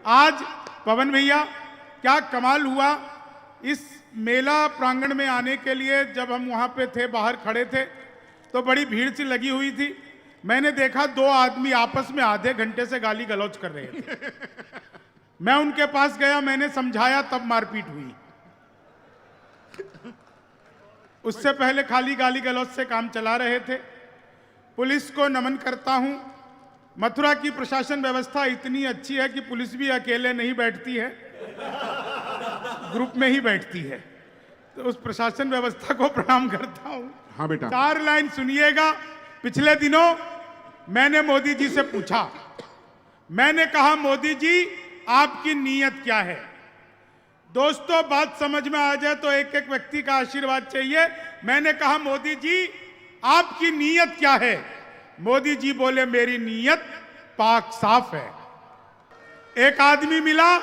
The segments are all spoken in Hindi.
आज पवन भैया क्या कमाल हुआ। इस मेला प्रांगण में आने के लिए जब हम वहां पे थे, बाहर खड़े थे, तो बड़ी भीड़ सी लगी हुई थी। मैंने देखा दो आदमी आपस में आधे घंटे से गाली गलौज कर रहे थे। मैं उनके पास गया, मैंने समझाया, तब मारपीट हुई। उससे पहले खाली गाली गलौज से काम चला रहे थे। पुलिस को नमन करता हूं। मथुरा की प्रशासन व्यवस्था इतनी अच्छी है कि पुलिस भी अकेले नहीं बैठती है, ग्रुप में ही बैठती है। तो उस प्रशासन व्यवस्था को प्रणाम करता हूं। हाँ बेटा, 4 लाइन सुनिएगा। पिछले दिनों मैंने मोदी जी से पूछा, मैंने कहा मोदी जी आपकी नीयत क्या है। दोस्तों बात समझ में आ जाए तो एक एक व्यक्ति का आशीर्वाद चाहिए। मैंने कहा मोदी जी आपकी नीयत क्या है। मोदी जी बोले मेरी नीयत पाक साफ है। एक आदमी मिला,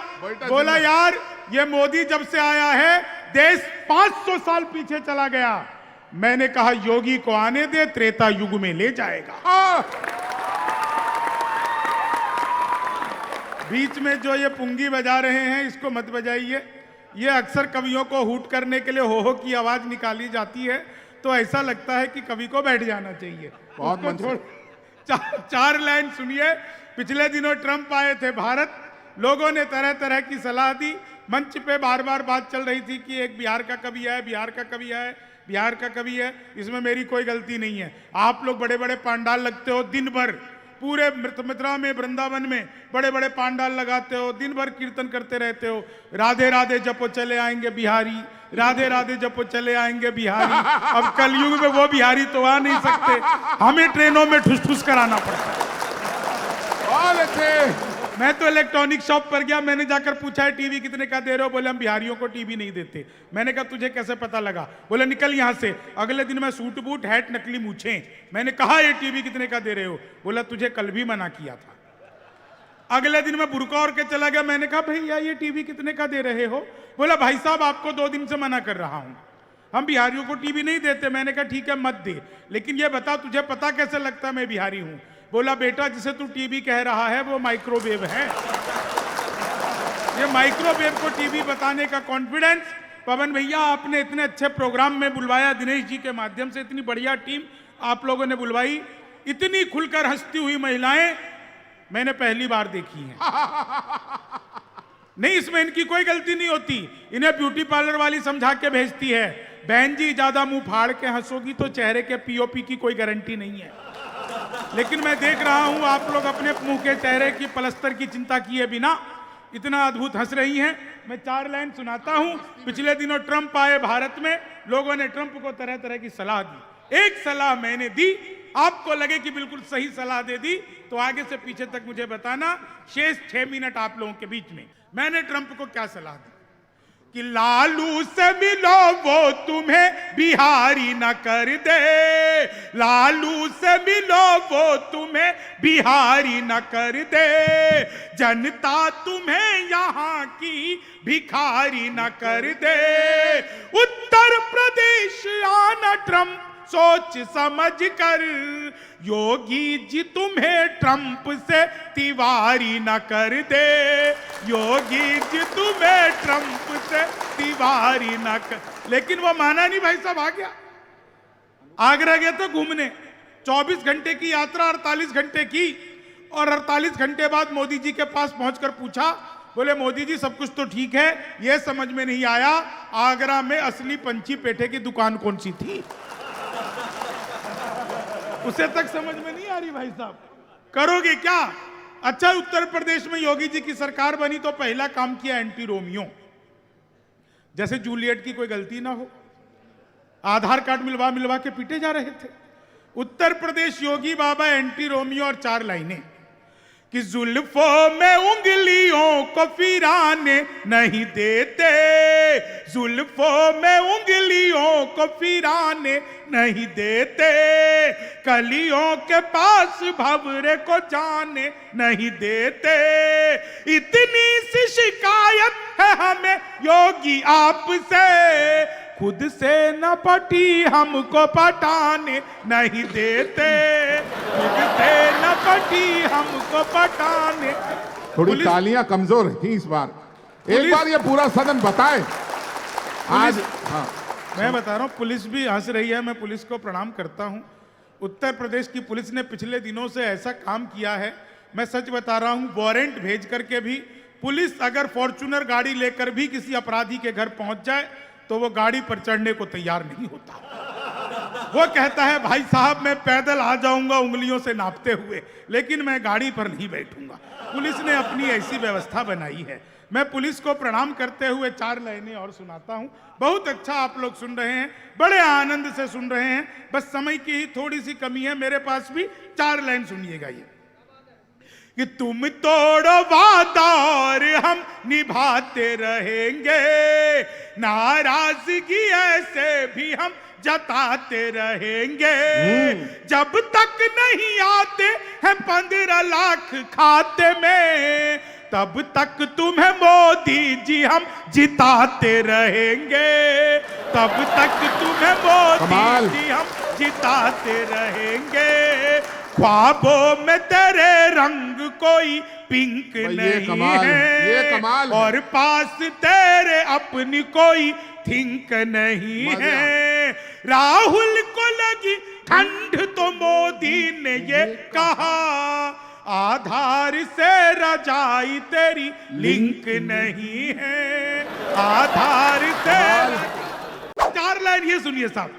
बोला यार ये मोदी जब से आया है देश 500 साल पीछे चला गया। मैंने कहा योगी को आने दे, त्रेता युग में ले जाएगा। बीच में जो ये पुंगी बजा रहे हैं इसको मत बजाइए। ये अक्सर कवियों को हूट करने के लिए हो की आवाज निकाली जाती है, तो ऐसा लगता है कि कवि को बैठ जाना चाहिए। बहुत छोड़ 4 लाइन सुनिए। पिछले दिनों ट्रंप आए थे भारत, लोगों ने तरह तरह की सलाह दी। मंच पे बार बार बात चल रही थी कि एक बिहार का कवि है, बिहार का कवि है, बिहार का कवि है। इसमें मेरी कोई गलती नहीं है। आप लोग बड़े बड़े पांडाल लगते हो, दिन भर पूरे मथुरा में, वृंदावन में बड़े बड़े पांडाल लगाते हो, दिन भर कीर्तन करते रहते हो, राधे राधे जपो चले आएंगे बिहारी, राधे राधे जपो चले आएंगे बिहारी। अब कलयुग में वो बिहारी तो आ नहीं सकते, हमें ट्रेनों में ठुस ठुस कराना पड़ता है। मैं तो इलेक्ट्रॉनिक शॉप पर गया, मैंने जाकर पूछा है टीवी कितने का दे रहे हो। बोले हम बिहारियों को टीवी नहीं देते। मैंने कहा तुझे कैसे पता लगा। बोले निकल यहां से। अगले दिन मैं सूट बूट, हैट, नकली मूछें। मैंने कहा ये टीवी कितने का दे रहे हो। बोला तुझे कल भी मना किया था। अगले दिन मैं बुरका और के चला गया। मैंने कहा भैया ये टीवी कितने का दे रहे हो। बोला भाई साहब आपको 2 दिन से मना कर रहा हूं, हम बिहारियों को टीवी नहीं देते। मैंने कहा ठीक है मत दे, लेकिन ये बता तुझे पता कैसे लगता है मैं बिहारी हूं। बोला बेटा जिसे तू टीवी कह रहा है वो माइक्रोवेव है। ये माइक्रोवेव को टीवी बताने का कॉन्फिडेंस। पवन भैया आपने इतने अच्छे प्रोग्राम में बुलवाया, दिनेश जी के माध्यम से इतनी बढ़िया टीम आप लोगों ने बुलवाई। इतनी खुलकर हंसती हुई महिलाएं मैंने पहली बार देखी हैं। नहीं इसमें इनकी कोई गलती नहीं होती, इन्हें ब्यूटी पार्लर वाली समझा के भेजती है। बहन जी ज्यादा मुंह फाड़ के हंसोगी तो चेहरे के पीओपी की कोई गारंटी नहीं है। लेकिन मैं देख रहा हूं आप लोग अपने मुंह के चेहरे की प्लास्टर की चिंता किए बिना इतना अद्भुत हंस रही हैं। मैं 4 लाइन सुनाता हूं। पिछले दिनों ट्रंप आए भारत में, लोगों ने ट्रंप को तरह तरह की सलाह दी। एक सलाह मैंने दी, आपको लगे कि बिल्कुल सही सलाह दे दी तो आगे से पीछे तक मुझे बताना। शेष 6 मिनट आप लोगों के बीच में। मैंने ट्रंप को क्या सलाह दी कि लालू से मिलो वो तुम्हें बिहारी न कर दे, लालू से मिलो वो तुम्हें बिहारी न कर दे, जनता तुम्हें यहाँ की भिखारी न कर दे। उत्तर प्रदेश आना ट्रंप सोच समझ कर, योगी जी तुम्हें ट्रंप से तिवारी न कर दे, योगी जी तुम्हें ट्रंप से तिवारी न कर। लेकिन वो माना नहीं भाई साहब, आ गया आगरा गया तो घूमने। 24 घंटे की यात्रा 48 घंटे की, और 48 घंटे बाद मोदी जी के पास पहुंचकर पूछा, बोले मोदी जी सब कुछ तो ठीक है, ये समझ में नहीं आया आगरा में असली पंची पेठे की दुकान कौन सी थी। उसे तक समझ में नहीं आ रही भाई साहब, करोगे क्या। अच्छा उत्तर प्रदेश में योगी जी की सरकार बनी तो पहला काम किया एंटी रोमियो, जैसे जूलियट की कोई गलती ना हो। आधार कार्ड मिलवा मिलवा के पीटे जा रहे थे। उत्तर प्रदेश योगी बाबा एंटी रोमियो, और 4 लाइनें कि जुल्फों में उंगलियों को फिराने नहीं देते, जुल्फों में उंगलियों को फिराने नहीं देते, कलियों के पास भंवरे को जाने नहीं देते। इतनी सी शिकायत है हमें योगी आपसे, खुद से न पटी हमको पटाने नहीं देते, खुद से न पटी हमको पटाने। थोड़ी तालियां कमजोर थी इस बार। एक बार ये पूरा सदन बताए आज। हाँ, मैं बता रहा हूँ, पुलिस भी हंस रही है, मैं पुलिस को प्रणाम करता हूँ। उत्तर प्रदेश की पुलिस ने पिछले दिनों से ऐसा काम किया है, मैं सच बता रहा हूँ, वारंट भेज करके भी पुलिस अगर फॉर्च्यूनर गाड़ी लेकर भी किसी अपराधी के घर पहुंच जाए तो वो गाड़ी पर चढ़ने को तैयार नहीं होता। वो कहता है भाई साहब मैं पैदल आ जाऊंगा उंगलियों से नापते हुए, लेकिन मैं गाड़ी पर नहीं बैठूंगा। पुलिस ने अपनी ऐसी व्यवस्था बनाई है। मैं पुलिस को प्रणाम करते हुए 4 लाइनें और सुनाता हूं। बहुत अच्छा आप लोग सुन रहे हैं, बड़े आनंद से सुन रहे हैं, बस समय की ही थोड़ी सी कमी है, मेरे पास भी 4 लाइन सुनिएगा ये कि तुम तोड़ो वादा और हम निभाते रहेंगे, नाराजगी ऐसे भी हम जताते रहेंगे, जब तक नहीं आते हैं 15 लाख खाते में तब तक तुम्हें मोदी जी हम जिताते रहेंगे, तब तक तुम्हें मोदी जी हम जिताते रहेंगे, ख्वाबों में तेरे रंग कोई पिंक नहीं है और पास तेरे अपनी कोई थिंक नहीं है। राहुल को लगी ठंड तो मोदी ने ये कहा, आधार से रजाई तेरी लिंक नहीं है, आधार से। 4 लाइन ये सुनिए साहब,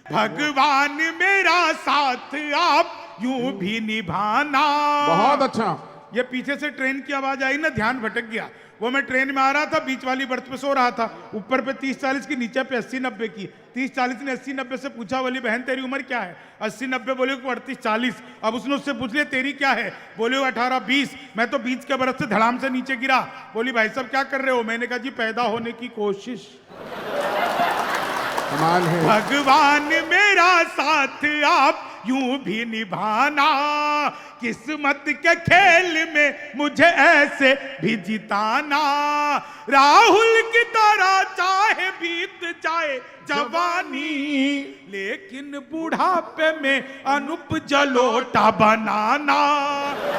भगवान मेरा साथ आप यूं भी निभाना। बहुत अच्छा। ये पीछे से ट्रेन की आवाज आई ना, ध्यान भटक गया। वो मैं ट्रेन में आ रहा था, बीच वाली बर्थ पे सो रहा था, ऊपर पे 30-40 की, नीचे पे 80-90 की। 30-40 ने 80-90 से पूछा, बोली बहन तेरी उम्र क्या है? 80-90 बोले को 38-40। अब उसने उससे पूछ लिया तेरी क्या है? बोले 18-20। मैं तो बीच के बर्थ से धड़ाम से नीचे गिरा। बोली भाई साहब क्या कर रहे हो? मैंने कहा जी पैदा होने की कोशिश। कमाल है। भगवान मेरा साथ आप यूं भी निभाना, किस्मत के खेल में मुझे ऐसे भी जिताना, राहुल की तरह चाहे बीत जाए जवानी, लेकिन बुढ़ापे में अनुप जलोटा बनाना,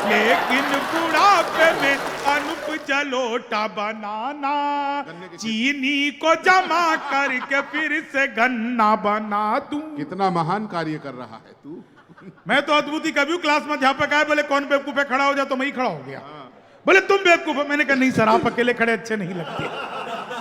लेकिन बुढ़ापे में अनुप जलोटा बनाना, चीनी को जमा करके फिर से गन्ना बना दूं। कितना महान कार्य कर रहा है तू। मैं तो अद्भुत ही कभी क्लास में अध्यापक आए, बोले कौन बेवकूफ है खड़ा हो जा, तो मैं ही खड़ा हो गया। बोले तुम बेवकूफ हो। मैंने कहा नहीं सर, आप अकेले खड़े अच्छे नहीं लगते।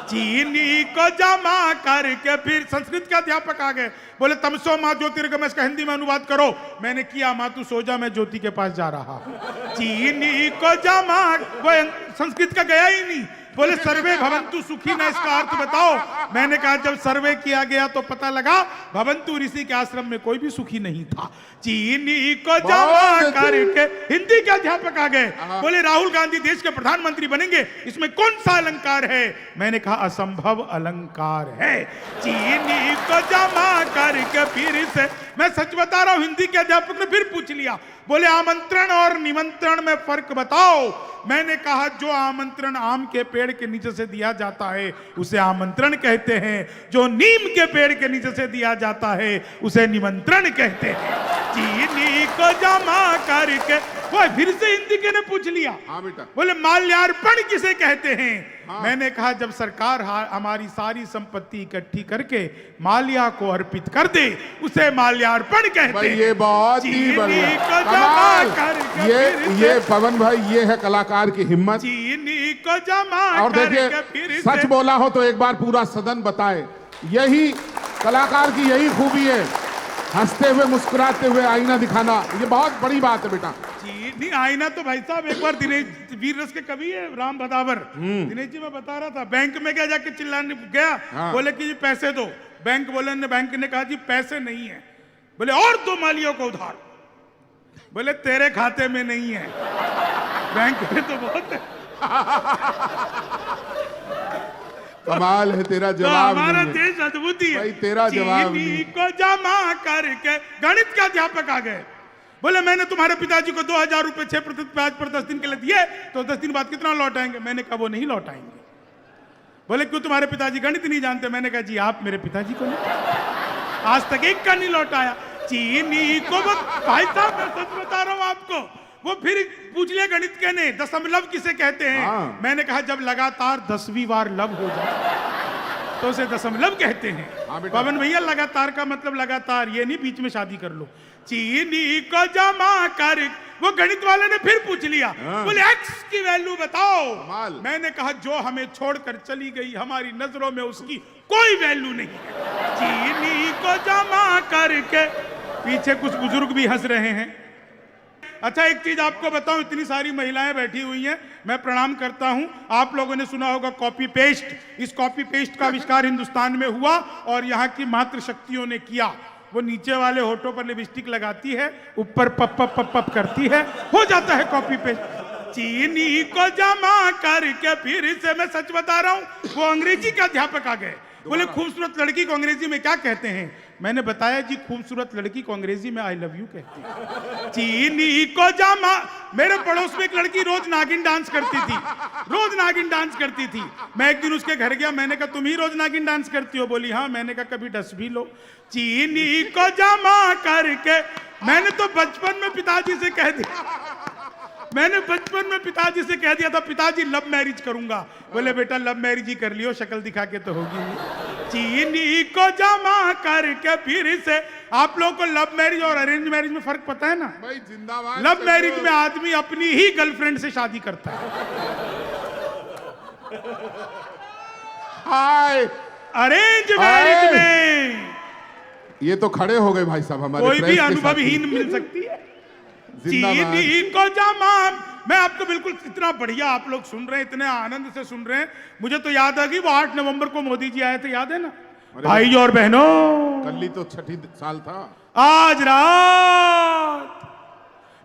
चीनी को जमा करके फिर संस्कृत के अध्यापक आ गए, बोले तमसो माँ ज्योतिर्गमय का हिंदी में अनुवाद करो। मैंने किया, माँ तू सो जा मैं ज्योति के पास जा रहा हूं। चीनी को जमा, वो संस्कृत का गया ही नहीं। बोले सर्वे भवंतु सुखी ना, इसका अर्थ बताओ। मैंने कहा जब सर्वे किया गया तो पता लगा भवंतु ऋषि के आश्रम में कोई भी सुखी नहीं था। चीनी को जमा करके हिंदी के अध्यापक आ गए, बोले राहुल गांधी देश के प्रधानमंत्री बनेंगे, इसमें कौन सा अलंकार है? मैंने कहा असंभव अलंकार है। चीनी को जमा करके फिर से, मैं सच बता रहा हूं, हिंदी के अध्यापक ने फिर पूछ लिया, बोले आमंत्रण और निमंत्रण में फर्क बताओ। मैंने कहा जो आमंत्रण आम के पेड़ के नीचे से दिया जाता है उसे आमंत्रण कहते हैं, जो नीम के पेड़ के नीचे से दिया जाता है उसे निमंत्रण कहते हैं। चीनी को जमा करके, वो फिर से हिंदी के ने पूछ लिया। हाँ बेटा। बोले माल्यार्पण किसे कहते हैं? हाँ। मैंने कहा जब सरकार हमारी सारी संपत्ति इकट्ठी करके माल्या को अर्पित कर दे उसे माल्यार्पण कहते हैं। ये बहुत ही बढ़िया कमाल। ये पवन भाई, ये है कलाकार की हिम्मत। चीनी को जमा और देखिए सच बोला हो तो एक बार पूरा सदन बताए, यही कलाकार की यही खूबी है, हंसते हुए मुस्कुराते हुए आईना दिखाना। ये बहुत बड़ी बात है बेटा। नहीं आईना तो भाई साहब, एक बार दिनेश वीर रस के कवि है राम भदावर, दिनेश जी मैं बता रहा था, बैंक में गया, जाके चिल्लाने गया। हाँ। बोले कि जी पैसे दो। बैंक ने कहा जी पैसे नहीं है। बोले और 2 मालियों को उधार। बोले तेरे खाते में नहीं है, बैंक में तो बहुत है। कमाल है तेरा जवाब। तो हमारा देश अद्भुत ही है भाई, तेरा जवाब चीनी को जमा करके। गणित के अध्यापक आ गए, बोले मैंने तुम्हारे पिताजी को 2000 रुपए 6% ब्याज पर 10 दिन के लिए दिए, तो 10 दिन बाद कितना लौटाएंगे? मैंने कहा वो नहीं लौटाएंगे। बोले क्यों, तुम्हारे पिताजी गणित नहीं जानते? मैंने कहा जी आप मेरे पिताजी को नहीं, आज तक एक का नहीं लौटाया। चीनी को भाई साहब मैं सच बता रहा हूं आपको, वो फिर पूछ लिया गणित के ने दशमलव किसे कहते हैं। हाँ। मैंने कहा जब लगातार 10वीं बार लब हो जाए तो उसे दशमलव कहते हैं। हाँ बेटा। पवन भैया लगातार का मतलब लगातार, ये नहीं बीच में शादी कर लो। चीनी को जमा कर, वो गणित वाले ने फिर पूछ लिया, हाँ। बोले एक्स की वैल्यू बताओ। कमाल। मैंने कहा जो हमें छोड़कर चली गई हमारी नजरों में उसकी कोई वैल्यू नहीं है। चीनी को जमा करके, पीछे कुछ बुजुर्ग भी हंस रहे हैं। अच्छा एक चीज आपको बताऊं, इतनी सारी महिलाएं बैठी हुई हैं, मैं प्रणाम करता हूं। आप लोगों ने सुना होगा कॉपी पेस्ट, इस कॉपी पेस्ट का आविष्कार हिंदुस्तान में हुआ और यहाँ की मातृ शक्तियों ने किया। वो नीचे वाले होठों पर लिपस्टिक लगाती है, ऊपर पप पप पप पप करती है, हो जाता है कॉपी पेस्ट। चीनी को जमा करके, फिर से मैं सच बता रहा हूं, वो अंग्रेजी का अध्यापक आ गए, बोले खूबसूरत लड़की को अंग्रेजी में क्या कहते हैं। मैंने बताया जी खूबसूरत लड़की को अंग्रेजी में आई लव यू कहते हैं। चीनी को जमा, मेरे पड़ोस में एक लड़की रोज नागिन डांस करती थी, रोज नागिन डांस करती थी। मैं एक दिन उसके घर गया, मैंने कहा तुम ही रोज नागिन डांस करती हो? बोली हाँ। मैंने कहा कभी डस भी लो। चीनी को जमा करके, मैंने तो बचपन में पिताजी से कह दिया, मैंने बचपन में पिताजी से कह दिया था पिताजी लव मैरिज करूंगा। बोले बेटा लव मैरिज ही कर लियो, शक्ल दिखा के तो होगी नहीं। चीनी को जमा करके, फिर से आप लोगों को लव मैरिज और अरेंज मैरिज में फर्क पता है ना? भाई जिंदाबाद। लव मैरिज में आदमी अपनी ही गर्लफ्रेंड से शादी करता है, हाय। अरेंज मैरिज में ये तो खड़े हो गए भाई साहब हमारे कोई प्रेस भी के अनुभवहीन साथी। मिल सकती है। जिंदाबाद। चीनी को जमा, मैं आपको बिल्कुल, इतना बढ़िया आप लोग सुन रहे हैं, इतने आनंद से सुन रहे हैं। मुझे तो याद आ गई वो 8 नवंबर को मोदी जी आए थे, याद है ना भाई और बहनों? कल ही तो 6 साल था। आज रात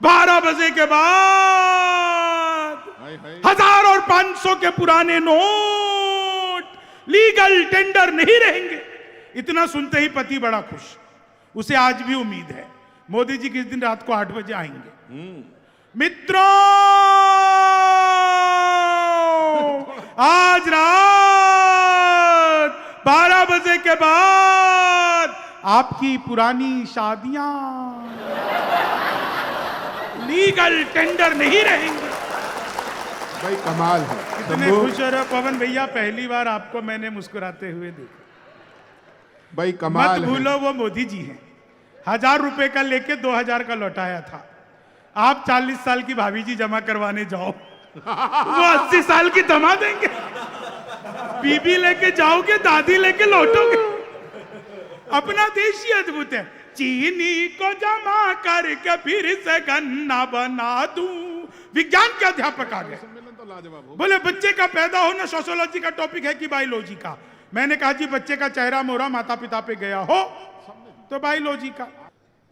12 बजे के बाद हाय हाय। 1000 और 500 के पुराने नोट लीगल टेंडर नहीं रहेंगे। इतना सुनते ही पति बड़ा खुश, उसे आज भी उम्मीद है मोदी जी किस दिन रात को 8 बजे आएंगे। मित्रों आज रात 12 बजे के बाद आपकी पुरानी शादियां लीगल टेंडर नहीं रहेंगी। भाई कमाल है। कितने खुश हो रहे पवन भैया, पहली बार आपको मैंने मुस्कुराते हुए देखा। भाई कमाल मत है। भूलो वो मोदी जी हैं, 1000 रुपए का लेके 2000 का लौटाया था। आप 40 साल की भाभी जी जमा करवाने जाओ, वो 80 साल की थमा देंगे। बीबी लेके जाओगे, दादी लेके लौटोगे। अपना देश ही अद्भुत है। चीनी को जमा करके फिर से गन्ना बना दूं। विज्ञान के अध्यापक आ गए, तो लाजवाब हो। बोले बच्चे का पैदा होना सोशियोलॉजी का टॉपिक है कि बायोलॉजी का? मैंने कहा जी बच्चे का चेहरा मोहरा माता पिता पे गया हो तो बायोलॉजी का।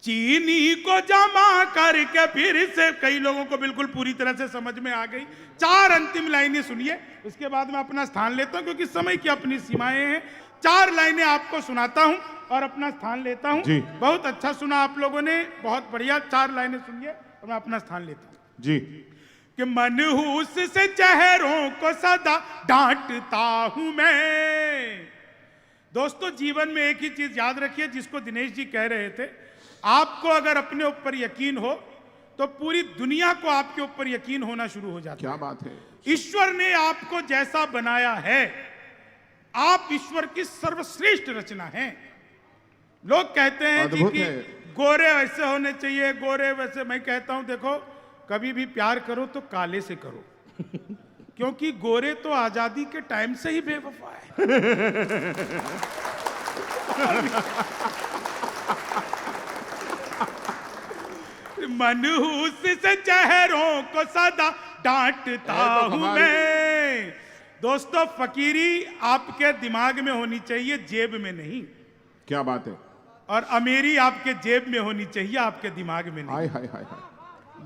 चीनी को जमा करके, फिर से कई लोगों को बिल्कुल पूरी तरह से समझ में आ गई। 4 अंतिम लाइनें सुनिए, उसके बाद मैं अपना स्थान लेता हूं क्योंकि समय की अपनी सीमाएं हैं। 4 लाइनें आपको सुनाता हूं और अपना स्थान लेता हूं। जी। बहुत अच्छा सुना आप लोगों ने, बहुत बढ़िया। 4 लाइनें सुनिए और मैं अपना स्थान लेता हूं। जी। कि मनहूस से चेहरों को सदा डांटता हूं मैं। दोस्तों जीवन में एक ही चीज याद रखिए, जिसको दिनेश जी कह रहे थे, आपको अगर अपने ऊपर यकीन हो तो पूरी दुनिया को आपके ऊपर यकीन होना शुरू हो जाता है। क्या बात है। ईश्वर ने आपको जैसा बनाया है, आप ईश्वर की सर्वश्रेष्ठ रचना हैं। लोग कहते हैं जी अद्भुत कि है। गोरे वैसे होने चाहिए, गोरे वैसे। मैं कहता हूं देखो, कभी भी प्यार करो तो काले से करो, क्योंकि गोरे तो आजादी के टाइम से ही बेवफा है। मनहूस से चेहरों को सदा डांटता हूं मैं। दोस्तों फकीरी आपके दिमाग में होनी चाहिए, जेब में नहीं। क्या बात है। और अमीरी आपके जेब में होनी चाहिए, आपके दिमाग में नहीं। हाय हाय हाय हाय।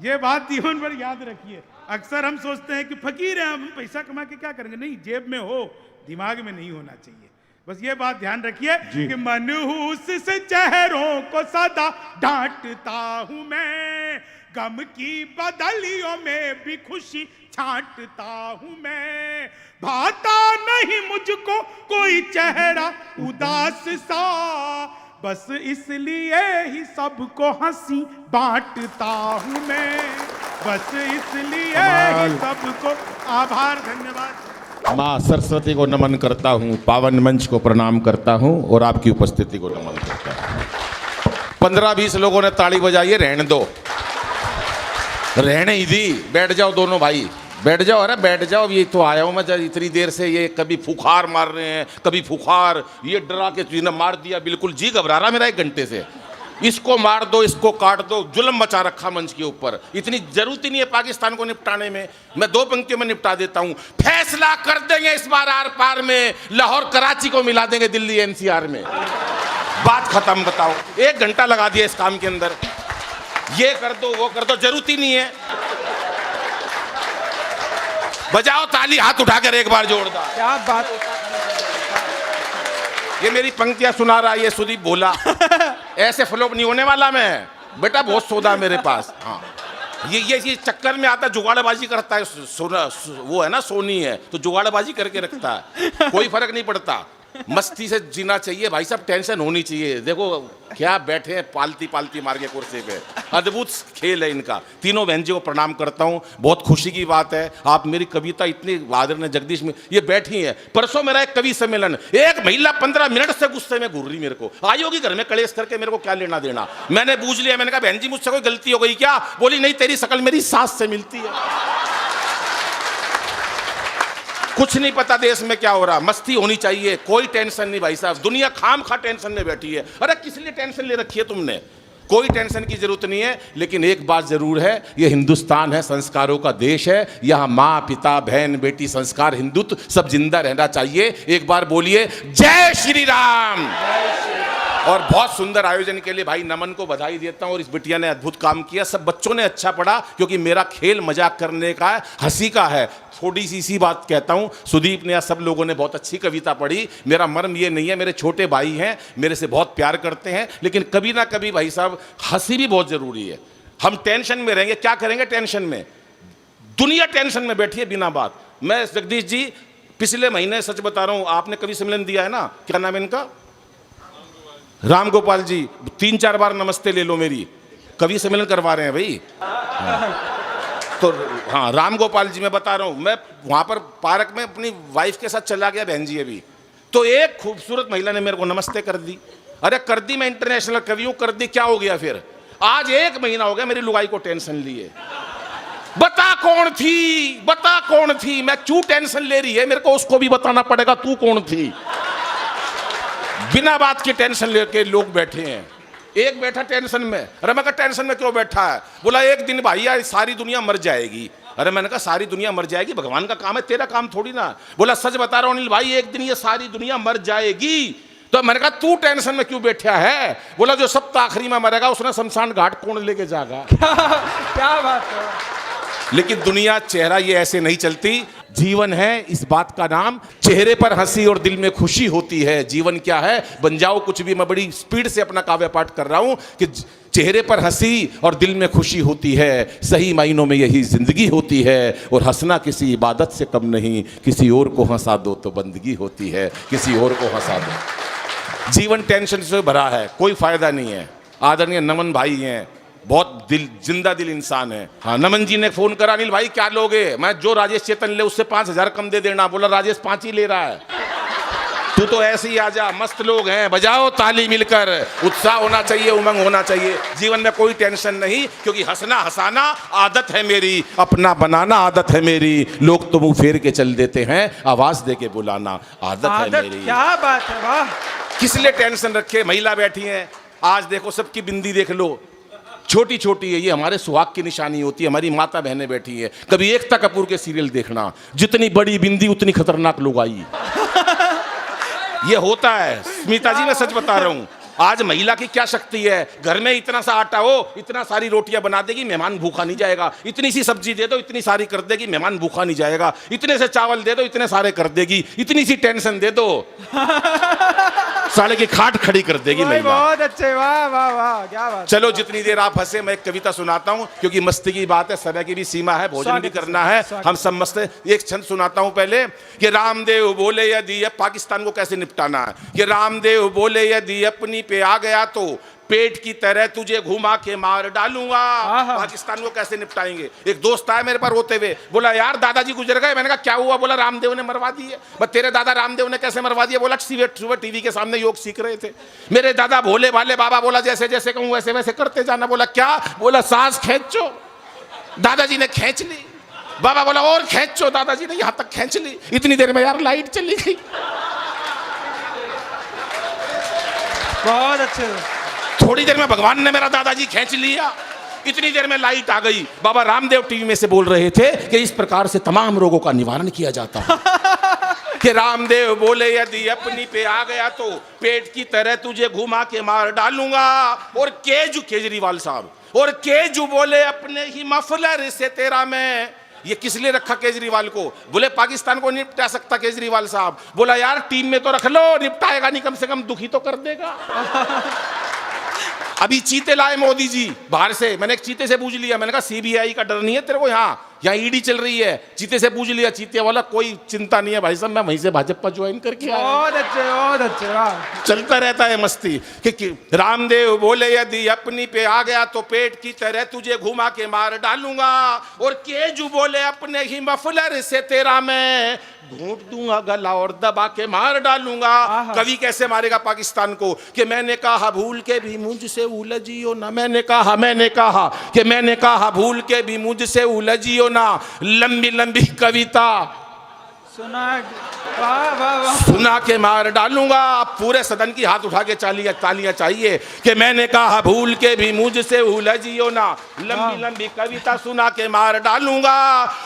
ये बात जीवन भर याद रखिए। अक्सर हम सोचते हैं कि फकीर हैं, हम पैसा कमा के क्या करेंगे। नहीं, जेब में हो, दिमाग में नहीं होना चाहिए। बस ये बात ध्यान रखिए कि मनहूस से चेहरों को सदा डांटता हूं मैं, गम की बदलियों में भी खुशी छांटता हूं मैं। भाता नहीं मुझको कोई चेहरा उदास सा, बस इसलिए ही सबको हंसी बांटता हूं मैं। बस इसलिए ही सबको आभार, धन्यवाद। माँ सरस्वती को नमन करता हूँ, पावन मंच को प्रणाम करता हूँ और आपकी उपस्थिति को नमन करता हूँ। 15-20 लोगों ने ताली बजाई है, रहने दो, रहने ही दी। बैठ जाओ दोनों भाई, बैठ जाओ। अरे बैठ जाओ, ये तो आया हूँ मैं इतनी देर से, ये कभी फुखार मार रहे हैं, कभी फुखार, ये डरा के तुझने मार दिया, बिल्कुल जी घबरा रहा मेरा 1 घंटे से। इसको मार दो, इसको काट दो, जुल्म मचा रखा मंच के ऊपर। इतनी जरूरत ही नहीं है पाकिस्तान को निपटाने में, मैं 2 पंक्तियों में निपटा देता हूं। फैसला कर देंगे इस बार आर पार में, लाहौर कराची को मिला देंगे दिल्ली एनसीआर में, बात खत्म। बताओ, 1 घंटा लगा दिया इस काम के अंदर, ये कर दो वो कर दो, जरूरत ही नहीं है। बजाओ ताली, हाथ उठाकर एक बार जोरदार। क्या बात। ये मेरी पंक्तियां सुना रहा है ये सुदीप भोला। ऐसे फ्लॉप नहीं होने वाला मैं बेटा, बहुत सौदा मेरे पास। हाँ, ये चक्कर में आता, जुगाड़बाजी करता है। सोना वो है ना, सोनी है तो जुगाड़बाजी करके रखता है, कोई फर्क नहीं पड़ता। मस्ती से जीना चाहिए भाई साहब, टेंशन होनी चाहिए। देखो क्या बैठे हैं पालती पालती मार के कुर्सी पे, अद्भुत खेल है इनका। तीनों बहन जी को प्रणाम करता हूँ, बहुत खुशी की बात है। आप मेरी कविता इतनी आदरणीय जगदीश में ये बैठी है। परसों मेरा एक कवि सम्मेलन, एक महिला 15 मिनट से गुस्से में घूर रही मेरे को, आई होगी घर में कलेश करके, मेरे को क्या लेना देना। मैंने पूछ लिया, मैंने कहा बहन जी मुझसे कोई गलती हो गई क्या? बोली नहीं, तेरी शक्ल मेरी सास से मिलती है। कुछ नहीं पता देश में क्या हो रहा, मस्ती होनी चाहिए, कोई टेंशन नहीं भाई साहब। दुनिया खाम खा टेंशन में बैठी है। अरे किस लिए टेंशन ले रखी है तुमने? कोई टेंशन की जरूरत नहीं है। लेकिन एक बात जरूर है, ये हिंदुस्तान है, संस्कारों का देश है। यहाँ माँ पिता बहन बेटी संस्कार हिंदुत्व सब जिंदा रहना चाहिए। एक बार बोलिए जय श्री राम। और बहुत सुंदर आयोजन के लिए भाई नमन को बधाई देता हूं। और इस बिटिया ने अद्भुत काम किया, सब बच्चों ने अच्छा पढ़ा, क्योंकि मेरा खेल मजाक करने का है, हंसी का है। थोड़ी सी बात कहता हूं, सुदीप ने या सब लोगों ने बहुत अच्छी कविता पढ़ी। मेरा मर्म ये नहीं है, मेरे छोटे भाई हैं, मेरे से बहुत प्यार करते हैं, लेकिन कभी ना कभी भाई साहब हंसी भी बहुत जरूरी है। हम टेंशन में रहेंगे, क्या करेंगे टेंशन में? दुनिया टेंशन में बैठी है बिना बात। मैं जगदीश जी पिछले महीने, सच बता रहा हूं, आपने कवि सम्मेलन दिया है ना, क्या नाम है इनका, राम गोपाल जी, 3-4 बार नमस्ते ले लो मेरी, कवि सम्मेलन करवा रहे हैं भाई। तो हाँ, राम गोपाल जी मैं बता रहा हूँ, मैं वहाँ पर पार्क में अपनी वाइफ के साथ चला गया बहन जी अभी, तो एक खूबसूरत महिला ने मेरे को नमस्ते कर दी। अरे कर दी, मैं इंटरनेशनल कवि हूँ, कर दी, क्या हो गया फिर? आज 1 महीना हो गया मेरी लुगाई को टेंशन लिए। बता कौन थी, बता कौन थी? मैं क्यों टेंशन ले रही है, मेरे को उसको भी बताना पड़ेगा तू कौन थी। बिना बात की टेंशन लेके लोग बैठे हैं। एक बैठा टेंशन में, अरे मैं कहा टेंशन में क्यों बैठा है? बोला एक दिन भाई यार सारी दुनिया मर जाएगी। अरे मैंने कहा सारी दुनिया मर जाएगी, भगवान का काम है, तेरा काम थोड़ी ना। बोला सच बता रहा हूं अनिल भाई, एक दिन ये सारी दुनिया मर जाएगी। तो मैंने कहा तू टेंशन में क्यों बैठा है? बोला जो सब आखिरी में मरेगा उसने शमशान घाट कौन लेके जाएगा। क्या बात है। लेकिन दुनिया चेहरा ये ऐसे नहीं चलती। जीवन है इस बात का नाम, चेहरे पर हंसी और दिल में खुशी होती है। जीवन क्या है, बन जाओ कुछ भी। मैं बड़ी स्पीड से अपना काव्य पाठ कर रहा हूं कि चेहरे पर हंसी और दिल में खुशी होती है, सही मायनों में यही जिंदगी होती है। और हंसना किसी इबादत से कम नहीं, किसी और को हंसा दो तो बंदगी होती है, किसी और को हंसा दो। जीवन टेंशन से भरा है, कोई फायदा नहीं है। आदरणीय नमन भाई हैं, बहुत जिंदा दिल इंसान है। हाँ, नमन जी ने फोन करा, अनिल भाई क्या लोगे? मैं जो राजेश चेतन ले उससे 5000 कम दे देना। बोला राजेश 5 ही ले रहा है, तू तो ऐसे ही आजा। मस्त लोग हैं, बजाओ ताली मिलकर। उत्साह होना चाहिए, उमंग होना चाहिए। जीवन में कोई टेंशन नहीं, क्योंकि हंसना हंसाना आदत है मेरी, अपना बनाना आदत है मेरी। लोग तो मुंह फेर के चल देते हैं, आवाज दे के बुलाना आदत है मेरी। क्या बात है, वाह। किस लिए टेंशन रखे? महिला बैठी है, आज देखो सबकी बिंदी देख लो, छोटी छोटी है, ये हमारे सुहाग की निशानी होती है। हमारी माता बहनें बैठी है, कभी एकता कपूर के सीरियल देखना, जितनी बड़ी बिंदी उतनी खतरनाक लुगाई। ये होता है स्मिता जी, मैं सच बता रहा हूं। आज महिला की क्या शक्ति है, घर में इतना सा आटा हो, इतना सारी रोटियां बना देगी, मेहमान भूखा नहीं जाएगा। इतनी सी सब्जी दे दो, इतनी सारी कर देगी, मेहमान भूखा नहीं जाएगा। इतने से चावल दे दो, इतने सारे कर देगी। इतनी सी टेंशन दे दो, साले की खाट खड़ी कर देगी महिला। बहुत अच्छे, वाह वाह वाह, क्या बात। चलो जितनी देर आप हंसे, मैं एक कविता सुनाता हूं, क्योंकि मस्ती की बात है, समय की भी सीमा है, भोजन भी करना है, हम सब मस्त। एक छंद सुनाता हूं पहले कि रामदेव बोले यदि अब पाकिस्तान को कैसे निपटाना है। कि रामदेव बोले यदि अपनी पे आ गया तो पेट की तरह तुझे घुमा के मार डालूंगा। आहा। पाकिस्तान को कैसे निपटाएंगे? एक दोस्त आया मेरे पास रोते हुए, बोला यार दादाजी गुजर गए। मैंने कहा क्या हुआ? बोला रामदेव ने मरवा दिए। बस तेरे दादा रामदेव ने कैसे मरवा दिया? बोला सुबह टीवी के सामने योग सीख रहे थे मेरे दादा भोले भाले बाबा। बोला जैसे जैसे कहूं वैसे वैसे करते जाना। बोला क्या? बोला सांस खींचो। दादाजी ने खींच ली। बाबा बोला और खींचो। दादाजी ने यहां तक खींच ली। इतनी देर में यार लाइट चली गई। बहुत अच्छे। थोड़ी देर में भगवान ने मेरा दादाजी खींच लिया। इतनी देर में लाइट आ गई। बाबा रामदेव टीवी में से बोल रहे थे कि इस प्रकार से तमाम रोगों का निवारण किया जाता है। कि रामदेव बोले यदि अपनी पे आ गया तो पेट की तरह तुझे घुमा के मार डालूंगा। और केजरीवाल साहब और केजू बोले अपने ही मफलर से तेरा मैं। ये किस लिए रखा केजरीवाल को? बोले पाकिस्तान को निपटा सकता केजरीवाल साहब। बोला यार टीम में तो रख लो, निपटाएगा नहीं, कम से कम दुखी तो कर देगा। अभी चीते लाए मोदी जी बाहर से। मैंने एक चीते से पूछ लिया, मैंने कहा सीबीआई का डर नहीं है तेरे को? यहाँ ईडी चल रही है। चीते से पूछ लिया, चीते वाला कोई चिंता नहीं है भाई साहब, मैं वहीं से भाजपा ज्वाइन करके आया। बहुत अच्छे, बहुत अच्छे। वाह। चलता रहता है मस्ती कि रामदेव बोले यदि अपनी पे आ गया तो पेट की तरह तुझे घुमा के मार डालूंगा। और केजू बोले अपने ही मफलर से तेरा मैं घूंट दूंगा गला और दबा के मार डालूंगा। कवि कैसे मारेगा पाकिस्तान को? कि मैंने कहा भूल के भी मुझसे उलझियो ना। मैंने कहा कि मैंने कहा भूल के भी मुझसे उलझियो ना। लंबी लंबी कविता सुना। वाह वाह वाह। सुना के मार डालूंगा। पूरे सदन की हाथ उठा के तालियां चाहिए कि मैंने कहा भूल के भी मुझसे उलझियो ना। लंबी लंबी कविता सुना के मार डालूंगा।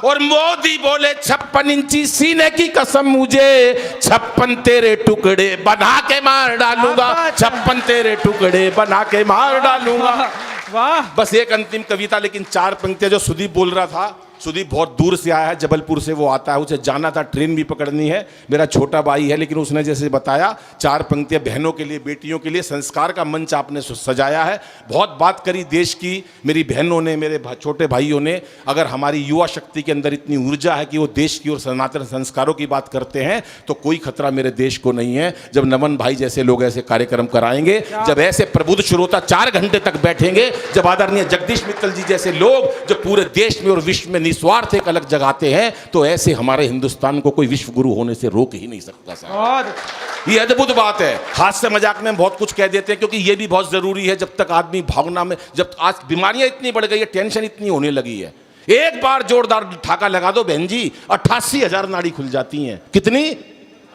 और मोदी बोले 56 इंची सीने की कसम मुझे 56 तेरे टुकड़े बना के मार डालूंगा। 56 तेरे टुकड़े बना के मार डालूंगा। वाह। बस एक अंतिम कविता, लेकिन 4 पंक्तियां जो सुदीप बोल रहा था। सुदीप बहुत दूर से आया है, जबलपुर से वो आता है, उसे जाना था, ट्रेन भी पकड़नी है। मेरा छोटा भाई है, लेकिन उसने जैसे बताया 4 पंक्तियां बहनों के लिए, बेटियों के लिए संस्कार का मंच आपने सजाया है। बहुत बात करी देश की मेरी बहनों ने, मेरे छोटे भाइयों ने। अगर हमारी युवा शक्ति के अंदर इतनी ऊर्जा है कि वो देश की और सनातन संस्कारों की बात करते हैं तो कोई खतरा मेरे देश को नहीं है। जब नमन भाई जैसे लोग ऐसे कार्यक्रम कराएंगे, जब ऐसे प्रबुद्ध श्रोता 4 घंटे तक बैठेंगे, जब आदरणीय जगदीश मित्तल जी जैसे लोग जो पूरे देश में और विश्व में निस्वार्थ एक अलग जगाते हैं, तो ऐसे हमारे हिंदुस्तान को कोई विश्व गुरु होने से रोक ही नहीं सकता साहब। ये अद्भुत बात है। हास्य मजाक में बहुत कुछ कह देते हैं, क्योंकि ये भी बहुत जरूरी है। जब तक आदमी भावना में, जब आज बीमारियां इतनी बढ़ गई है, टेंशन इतनी होने लगी है, एक बार जोरदार ठाका लगा दो बहन जी, 88,000 नाड़ी खुल जाती हैं। कितनी?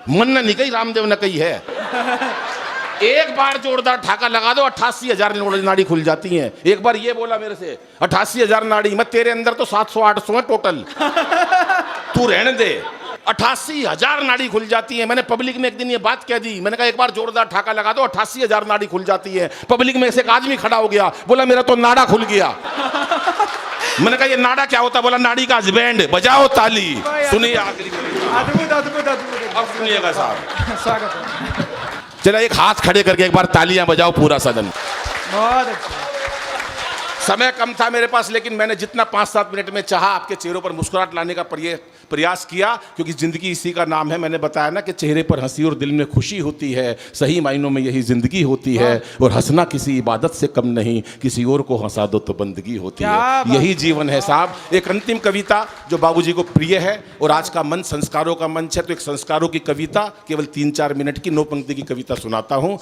मन ने नहीं कही, रामदेव ने कही है। एक बार जोरदार ठाका लगा दो, 88,000 नाड़ी खुल जाती हैं। एक बार ये बोला मेरे से 88,000 नाड़ी, मैं तेरे अंदर तो 700-800 है टोटल। तू रहने दे। 88,000 नाड़ी खुल जाती है। मैंने पब्लिक में एक दिन ये बात कह दी। मैंने कहा एक बार जोरदार ठाका लगा दो, 88,000 नाड़ी खुल जाती है। पब्लिक में से एक आदमी खड़ा हो गया, बोला मेरा तो नाड़ा खुल गया। मैंने कहा ये नाड़ा क्या होता? बोला नाड़ी का हस्बैंड। बजाओ ताली। सुनिए आखिरी। अद्भुत अद्भुत अद्भुत। अब सुनिएगा साहब, स्वागत है। चला एक हाथ खड़े करके एक बार तालियां बजाओ पूरा सदन। बहुत अच्छा। समय कम था मेरे पास, लेकिन मैंने जितना 5-7 मिनट में चाहा आपके चेहरों पर मुस्कुराहट लाने का प्रयास किया, क्योंकि जिंदगी इसी का नाम है। मैंने बताया ना कि चेहरे पर हंसी और दिल में खुशी होती है। सही मायनों में यही जिंदगी होती है। और हंसना किसी इबादत से कम नहीं, किसी और को हंसा दो तो बंदगी होती है। यही जीवन है साहब। एक अंतिम कविता जो बाबूजी को प्रिय है, और आज का मंच संस्कारों का मंच है, तो एक संस्कारों की कविता केवल 3-4 मिनट की 9 पंक्ति की कविता सुनाता हूँ।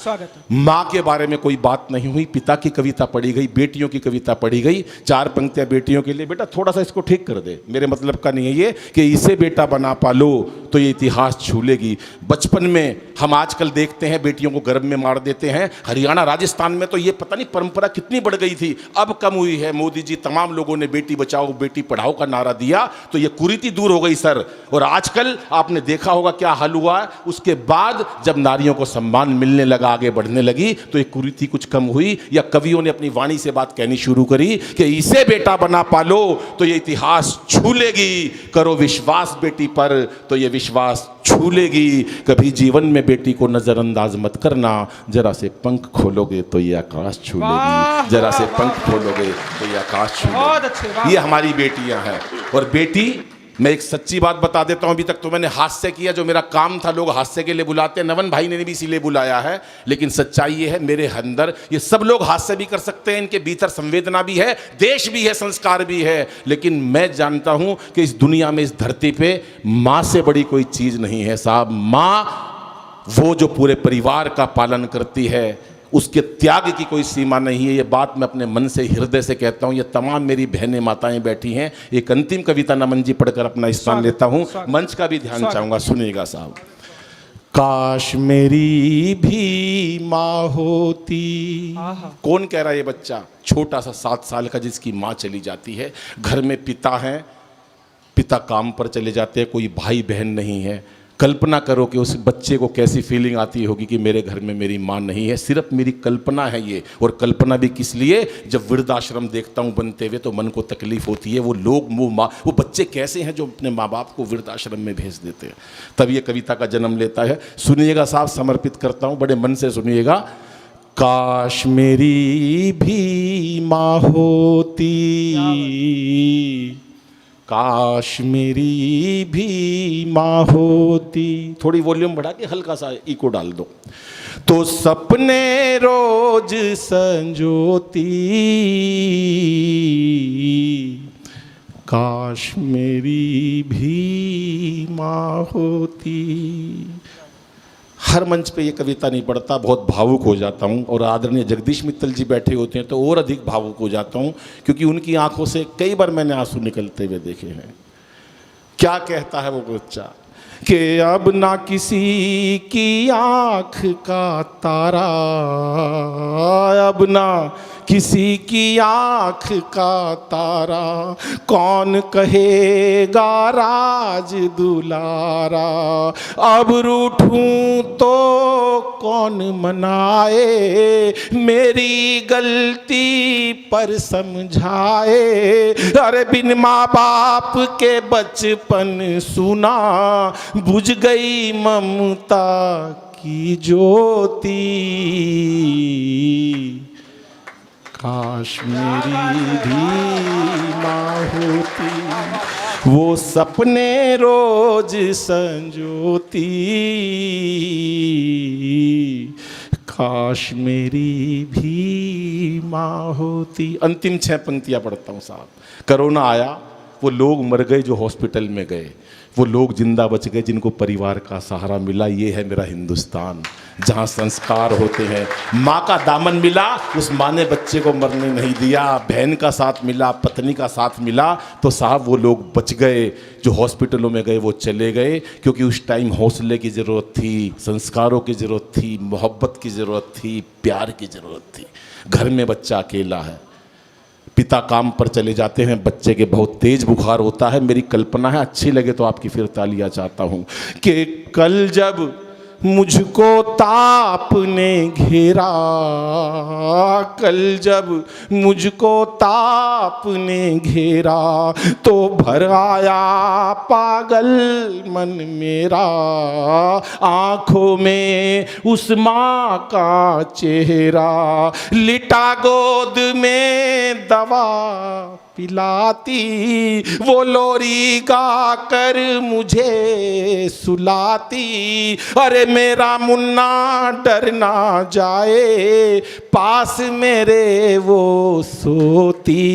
माँ के बारे में कोई बात नहीं हुई, पिता की कविता पढ़ी गई, बेटियों की कविता पढ़ी गई। 4 पंक्तियां बेटियों के लिए। बेटा थोड़ा सा इसको ठीक कर दे, मेरे मतलब का नहीं है ये कि इसे बेटा बना पालो तो ये इतिहास छू लेगी। बचपन में हम आजकल देखते हैं बेटियों को गर्भ में मार देते हैं। हरियाणा राजस्थान में तो ये पता नहीं परंपरा कितनी बढ़ गई थी, अब कम हुई है। मोदी जी तमाम लोगों ने बेटी बचाओ बेटी पढ़ाओ का नारा दिया तो ये कुरीति दूर हो गई सर। और आजकल आपने देखा होगा क्या हाल हुआ। उसके बाद जब नारियों को सम्मान मिलने लगा, आगे बढ़ने लगी, तो ये कुरीति कुछ कम हुई। या कवियों ने अपनी वाणी से बात कहनी शुरू करी कि इसे बेटा बना पालो तो ये इतिहास छू लेगी। करो विश्वास बेटी पर तो ये विश्वास छू लेगी। कभी जीवन में बेटी को नजरअंदाज मत करना, जरा से पंख खोलोगे तो ये आकाश छू लेगी। जरा से पंख खोलोगे तो ये आकाश छू लेगी। ये हमारी बेटियां हैं। और बेटी मैं एक सच्ची बात बता देता हूं, अभी तक तो मैंने हास्य किया, जो मेरा काम था लोग हास्य के लिए बुलाते हैं, नवन भाई ने भी इसीलिए बुलाया है, लेकिन सच्चाई ये है मेरे अंदर ये सब लोग हास्य भी कर सकते हैं, इनके भीतर संवेदना भी है, देश भी है, संस्कार भी है, लेकिन मैं जानता हूं कि इस दुनिया में, इस धरती पे मां से बड़ी कोई चीज नहीं है साहब। मां वो जो पूरे परिवार का पालन करती है, उसके त्याग की कोई सीमा नहीं है। ये बात मैं अपने मन से, हृदय से कहता हूँ। ये तमाम मेरी बहनें माताएं बैठी हैं। एक अंतिम कविता नमन जी पढ़कर अपना स्थान लेता हूँ, मंच का भी ध्यान चाहूंगा, सुनिएगा साहब। काश मेरी भी माँ होती। कौन कह रहा है ये बच्चा? छोटा सा 7 साल का, जिसकी माँ चली जाती है। घर में पिता है, पिता काम पर चले जाते हैं, कोई भाई बहन नहीं है। कल्पना करो कि उस बच्चे को कैसी फीलिंग आती होगी कि मेरे घर में मेरी माँ नहीं है। सिर्फ मेरी कल्पना है ये, और कल्पना भी किस लिए? जब वृद्धाश्रम देखता हूँ बनते हुए तो मन को तकलीफ होती है। वो लोग, वो बच्चे कैसे हैं जो अपने माँ बाप को वृद्धाश्रम में भेज देते हैं। तब ये कविता का जन्म लेता है। सुनिएगा साहब, समर्पित करता हूँ, बड़े मन से सुनिएगा। काश मेरी भी माँ होती, काश मेरी भी माँ होती। थोड़ी वॉल्यूम बढ़ा के हल्का सा इको डाल दो। तो सपने रोज संजोती, काश मेरी भी माँ होती। हर मंच पे ये कविता नहीं पढ़ता, बहुत भावुक हो जाता हूँ, और आदरणीय जगदीश मित्तल जी बैठे होते हैं तो और अधिक भावुक हो जाता हूँ, क्योंकि उनकी आंखों से कई बार मैंने आंसू निकलते हुए देखे हैं। क्या कहता है वो बच्चा कि अब ना किसी की आँख का तारा, अब ना किसी की आँख का तारा, कौन कहेगा राज दुलारा। अब रूठूं तो कौन मनाए, मेरी गलती पर समझाए। अरे बिन माँ बाप के बचपन सुना, बुझ गई ममता की ज्योति। काश मेरी भी माँ होती, वो सपने रोज संजोती। काश मेरी भी माँ होती। अंतिम 6 पंक्तियाँ पढ़ता हूँ साहब। कोरोना आया, वो लोग मर गए जो हॉस्पिटल में गए, वो लोग जिंदा बच गए जिनको परिवार का सहारा मिला। ये है मेरा हिंदुस्तान, जहाँ संस्कार होते हैं। माँ का दामन मिला, उस माँ ने बच्चे को मरने नहीं दिया। बहन का साथ मिला, पत्नी का साथ मिला, तो साहब वो लोग बच गए। जो हॉस्पिटलों में गए वो चले गए, क्योंकि उस टाइम हौसले की ज़रूरत थी, संस्कारों की ज़रूरत थी, मोहब्बत की ज़रूरत थी, प्यार की ज़रूरत थी। घर में बच्चा अकेला है, पिता काम पर चले जाते हैं, बच्चे के बहुत तेज बुखार होता है। मेरी कल्पना है, अच्छी लगे तो आपकी फिर तालियां चाहता हूं, कि कल जब मुझको ताप ने घेरा, कल जब मुझको ताप ने घेरा, तो भर आया पागल मन मेरा। आंखों में उस माँ का चेहरा, लिटा गोद में दवा पिलाती, वो लोरी गा कर मुझे सुलाती। अरे मेरा मुन्ना डर ना जाए, पास मेरे वो सोती।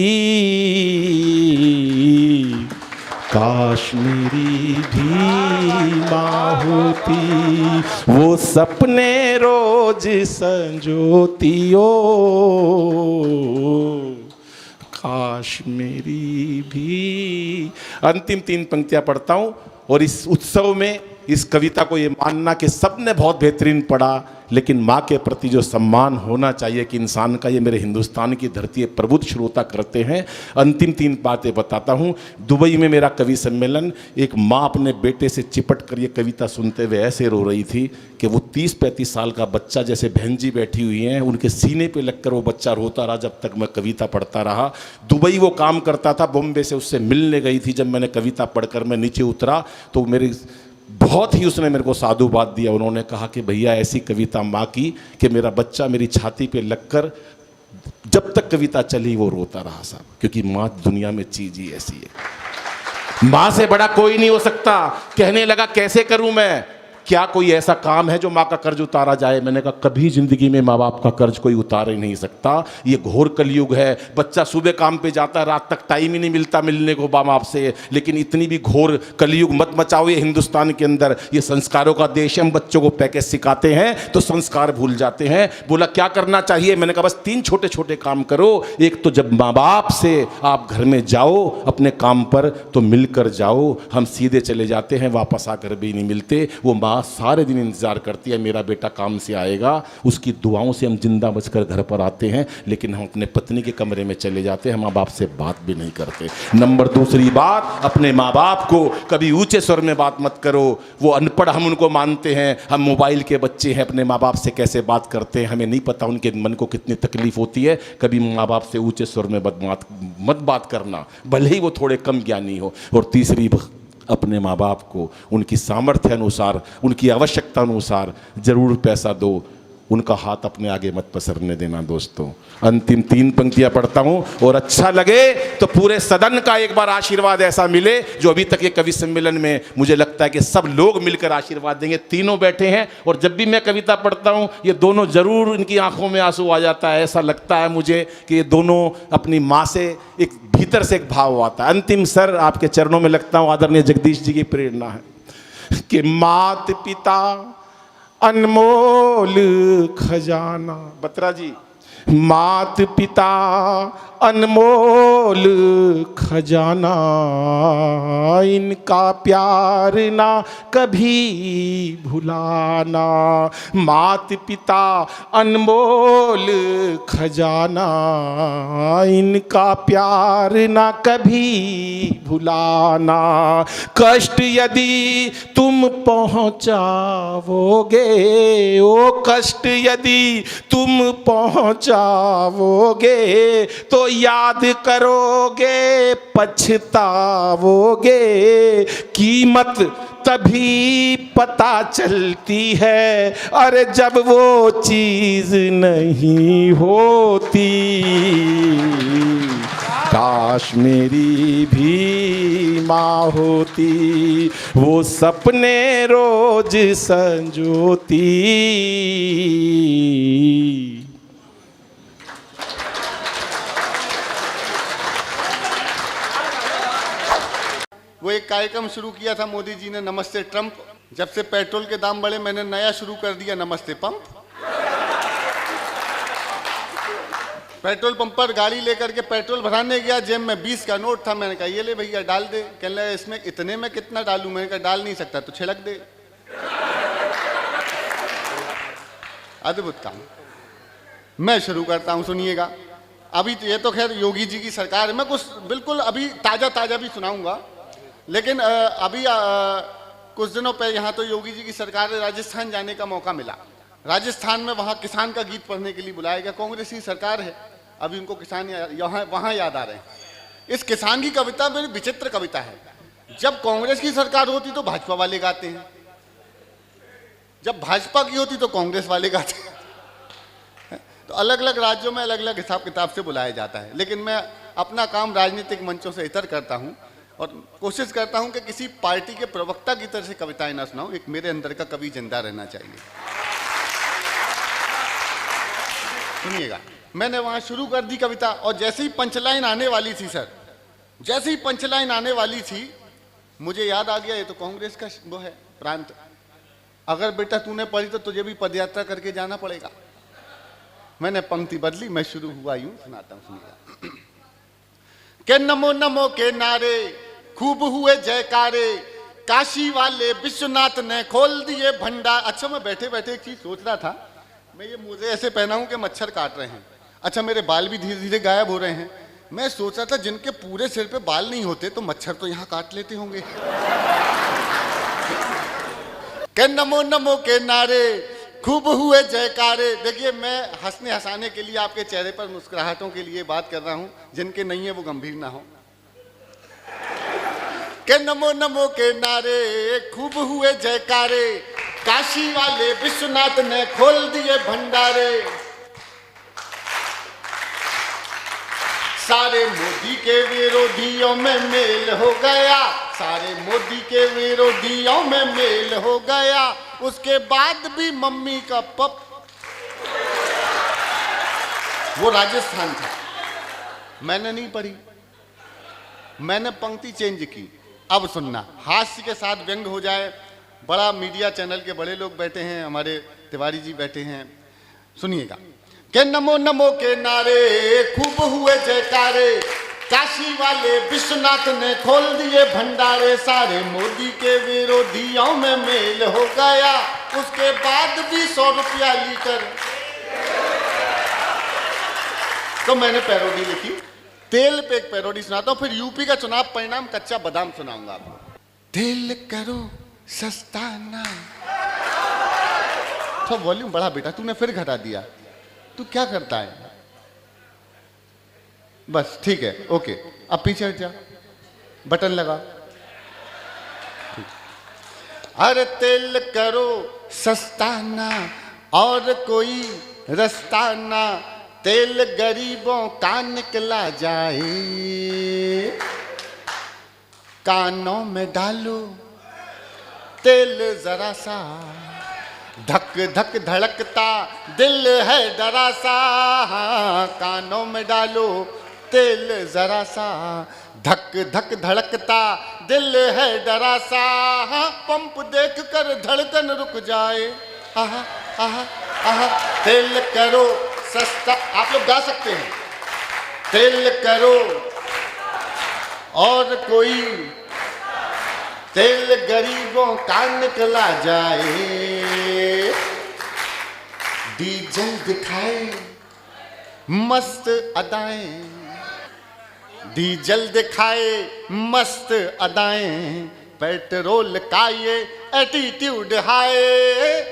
काश मेरी भी माँ होती, वो सपने रोज संजोती। ओ काश मेरी भी। अंतिम 3 पंक्तियां पढ़ता हूं, और इस उत्सव में इस कविता को ये मानना कि सबने बहुत बेहतरीन पढ़ा, लेकिन माँ के प्रति जो सम्मान होना चाहिए कि इंसान का, ये मेरे हिंदुस्तान की धरती है, प्रबुद्ध श्रोता करते हैं। अंतिम 3 बातें बताता हूँ। दुबई में मेरा कवि सम्मेलन, एक माँ अपने बेटे से चिपट कर ये कविता सुनते हुए ऐसे रो रही थी कि वो 30-35 साल का बच्चा, जैसे बहन जी बैठी हुई हैं, उनके सीने पे लगकर वो बच्चा रोता रहा जब तक मैं कविता पढ़ता रहा। दुबई वो काम करता था, बॉम्बे से उससे मिलने गई थी। जब मैंने कविता पढ़कर मैं नीचे उतरा तो मेरी बहुत ही, उसने मेरे को साधुवाद दिया। उन्होंने कहा कि भैया ऐसी कविता माँ की कि मेरा बच्चा मेरी छाती पे लगकर जब तक कविता चली वो रोता रहा साहब, क्योंकि माँ दुनिया में चीज़ ही ऐसी है। मां से बड़ा कोई नहीं हो सकता। कहने लगा कैसे करूं मैं, क्या कोई ऐसा काम है जो माँ का कर्ज उतारा जाए? मैंने कहा कभी जिंदगी में माँ बाप का कर्ज कोई उतार ही नहीं सकता। ये घोर कलयुग है। बच्चा सुबह काम पे जाता है, रात तक टाइम ही नहीं मिलता मिलने को माँ बाप से। लेकिन इतनी भी घोर कलयुग मत मचाओ। ये हिंदुस्तान के अंदर ये संस्कारों का देश है। हम बच्चों को पैकेज सिखाते हैं तो संस्कार भूल जाते हैं। बोला क्या करना चाहिए? मैंने कहा बस 3 छोटे छोटे काम करो। एक तो जब माँ बाप से आप घर में जाओ अपने काम पर तो मिलकर जाओ। हम सीधे चले जाते हैं, वापस आकर भी नहीं मिलते। वो माँ सारे दिन इंतजार करती है मेरा बेटा काम से आएगा। उसकी दुआओं से हम जिंदा बचकर घर पर आते हैं, लेकिन हम अपने पत्नी के कमरे में चले जाते हैं, माँ बाप से बात भी नहीं करते। नंबर दूसरी बात, अपने माँ बाप को कभी ऊंचे स्वर में बात मत करो। वो अनपढ़ हम उनको मानते हैं, हम मोबाइल के बच्चे हैं। अपने माँ बाप से कैसे बात करते हैं हमें नहीं पता, उनके मन को कितनी तकलीफ होती है। कभी माँ बाप से ऊंचे स्वर में मत बात करना, भले ही वो थोड़े कम ज्ञानी हो। और तीसरी, अपने माँ बाप को उनकी सामर्थ्य अनुसार, उनकी आवश्यकता अनुसार जरूर पैसा दो। उनका हाथ अपने आगे मत पसरने देना दोस्तों। अंतिम 3 पंक्तियां पढ़ता हूं और अच्छा लगे तो पूरे सदन का एक बार आशीर्वाद ऐसा मिले जो अभी तक ये कवि सम्मेलन में मुझे लगता है कि सब लोग मिलकर आशीर्वाद देंगे। तीनों बैठे हैं और जब भी मैं कविता पढ़ता हूं ये दोनों जरूर, इनकी आंखों में आंसू आ जाता है। ऐसा लगता है मुझे कि ये दोनों अपनी माँ से एक भीतर से एक भाव आता है। अंतिम सर आपके चरणों में लगता हूं, आदरणीय जगदीश जी की प्रेरणा है कि मात पिता अनमोल खजाना। बत्रा जी, मात पिता अनमोल खजाना, इनका प्यार ना कभी भुलाना। मात पिता अनमोल खजाना, इनका प्यार ना कभी भुलाना। कष्ट यदि तुम पहुँचाओगे, ओ कष्ट यदि तुम पहुँचाओगे तो याद करोगे पछताओगे। कीमत तभी पता चलती है अरे जब वो चीज नहीं होती। काश मेरी भी माँ होती, वो सपने रोज संजोती। वो एक कार्यक्रम शुरू किया था मोदी जी ने, नमस्ते ट्रंप। जब से पेट्रोल के दाम बढ़े मैंने नया शुरू कर दिया, नमस्ते पंप। पेट्रोल पंप पर गाड़ी लेकर के पेट्रोल भराने गया, जेब में 20 का नोट था। मैंने कहा ये ले भैया डाल दे। कहने लगा इसमें इतने में कितना डालूं? मैंने कहा डाल नहीं सकता तो छिड़क दे। अद्भुत काम। मैं शुरू करता हूं, सुनिएगा। अभी तो ये तो खैर योगी जी की सरकार है, मैं कुछ बिल्कुल अभी ताजा भी सुनाऊंगा। लेकिन अभी कुछ दिनों पहले यहाँ तो योगी जी की सरकार है, राजस्थान जाने का मौका मिला। राजस्थान में वहाँ किसान का गीत पढ़ने के लिए बुलाया गया। कांग्रेस की सरकार है, अभी उनको किसान यहाँ वहाँ याद आ रहे हैं। इस किसान की कविता बड़ी विचित्र कविता है। जब कांग्रेस की सरकार होती तो भाजपा वाले गाते हैं, जब भाजपा की होती तो कांग्रेस वाले गाते हैं। तो अलग अलग राज्यों में अलग अलग हिसाब किताब से बुलाया जाता है। लेकिन मैं अपना काम राजनीतिक मंचों से इतर करता हूँ और कोशिश करता हूँ कि किसी पार्टी के प्रवक्ता की तरह से कविताएं ना सुनाऊं। एक मेरे अंदर का कवि जिंदा रहना चाहिए। सुनिएगा, मैंने वहां शुरू कर दी कविता और जैसे ही पंचलाइन आने वाली थी सर, जैसे ही पंचलाइन आने वाली थी मुझे याद आ गया ये तो कांग्रेस का वो है प्रांत। अगर बेटा तूने पढ़ी तो तुझे भी पदयात्रा करके जाना पड़ेगा। मैंने पंक्ति बदली, मैं शुरू हुआ यूं, सुनाता हूं, सुनिएगा। के नमो नमो के नारे खूब हुए जयकारे, काशी वाले विश्वनाथ ने खोल दिए भंडार। अच्छा मैं बैठे बैठे एक चीज सोच रहा था, मैं ये मुझे ऐसे पहना हूं कि मच्छर काट रहे हैं। अच्छा मेरे बाल भी धीरे धीरे गायब हो रहे हैं। मैं सोच रहा था जिनके पूरे सिर पे बाल नहीं होते तो मच्छर तो यहाँ काट लेते होंगे। के नमो नमो के नारे खूब हुए जयकारे। देखिए मैं हंसने हंसाने के लिए, आपके चेहरे पर मुस्कुराहटों के लिए बात कर रहा हूं, जिनके नहीं है वो गंभीर ना हो। के नमो नमो के नारे खूब हुए जयकारे, काशी वाले विश्वनाथ ने खोल दिए भंडारे। सारे मोदी के विरोधियों में मेल हो गया, सारे मोदी के विरोधियों में मेल हो गया, उसके बाद भी मम्मी का पप। वो राजस्थान था, मैंने नहीं पढ़ी, मैंने पंक्ति चेंज की। अब सुनना, हास्य के साथ व्यंग हो जाए। बड़ा मीडिया चैनल के बड़े लोग बैठे हैं, हमारे तिवारी जी बैठे हैं, सुनिएगा। के नमो नमो के नारे खूब हुए जयकारे, काशी वाले विश्वनाथ ने खोल दिए भंडारे, सारे मोदी के विरोधियों में मेल हो गया, उसके बाद भी 100 रुपया लीटर। तो मैंने पैरोडी लिखी, तेल पे एक पैरोडी सुनाता हूं, फिर यूपी का चुनाव परिणाम कच्चा बादाम सुनाऊंगा आपको। तेल करो सस्ता ना, तो वॉल्यूम बढ़ा बेटा, तूने फिर घटा दिया, तू क्या करता है? बस ठीक है, ओके, अब पीछे हट जा, बटन लगा। अरे तेल करो सस्ता ना और कोई रास्ता ना, तेल गरीबों का निकला जाए, कानों में डालो तेल जरा सा, धक धक धड़कता दिल है डरा सा, कानों में डालो तेल जरा सा, धक धक धड़कता दिल है डरा सा, पंप देख कर धड़कन रुक जाए, आहा आहा आहा। तेल करो सस्ता, आप लोग गा सकते हैं, तेल करो और कोई तेल गरीबों का निकला जाए, डीजल दिखाए मस्त अदाएं, डीजल दिखाए मस्त अदाएं, पेट्रोल का ये एटीट्यूड हाय,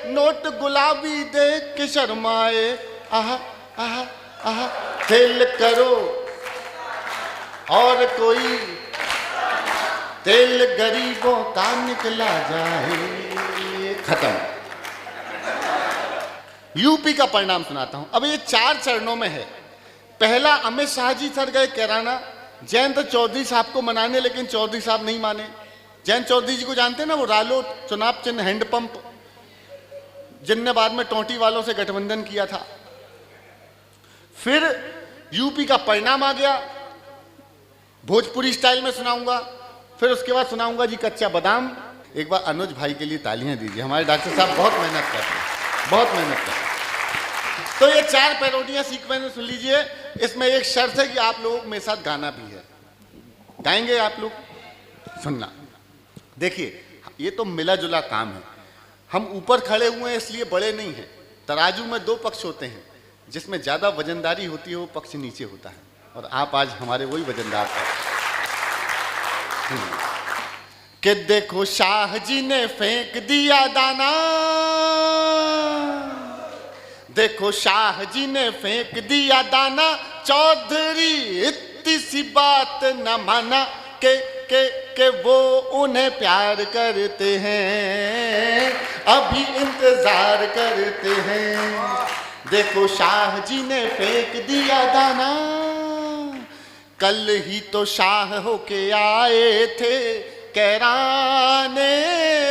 नोट गुलाबी देख के शर्माए, आहा आहा आहा। तेल करो और कोई तेल गरीबों का निकला जाए, खत्म। यूपी का परिणाम सुनाता हूं। अब ये 4 चरणों में है। पहला, अमित शाह जी सर गए कैराना, जयंत चौधरी साहब को मनाने, लेकिन चौधरी साहब नहीं माने। जयंत चौधरी जी को जानते हैं ना, वो रालो चुनाव चिन्ह हैंडपंप, जिनने बाद में टोंटी वालों से गठबंधन किया था। फिर यूपी का परिणाम आ गया, भोजपुरी स्टाइल में सुनाऊंगा, फिर उसके बाद सुनाऊंगा जी कच्चा बादाम। एक बार अनुज भाई के लिए तालियां दीजिए, हमारे डॉक्टर साहब बहुत मेहनत करते हैं, बहुत मेहनत करते हैं। तो ये 4 पैरोडियां सीक्वेंस में सुन लीजिए। इसमें एक शर्त है कि आप लोगों मेरे साथ गाना भी है, गाएंगे आप लोग, सुनना। देखिए, ये तो मिला जुला काम है, हम ऊपर खड़े हुए हैं इसलिए बड़े नहीं हैं। तराजू में 2 पक्ष होते हैं, जिसमें ज्यादा वजनदारी होती है वो पक्ष नीचे होता है, और आप आज हमारे वही वजनदार पक्ष। कि देखो शाह जी ने फेंक दिया दाना, देखो शाह जी ने फेंक दिया दाना, चौधरी इतनी सी बात न माना, के वो उन्हें प्यार करते हैं, अभी इंतजार करते हैं। देखो शाह जी ने फेंक दिया दाना, कल ही तो शाह होके आए थे कैराने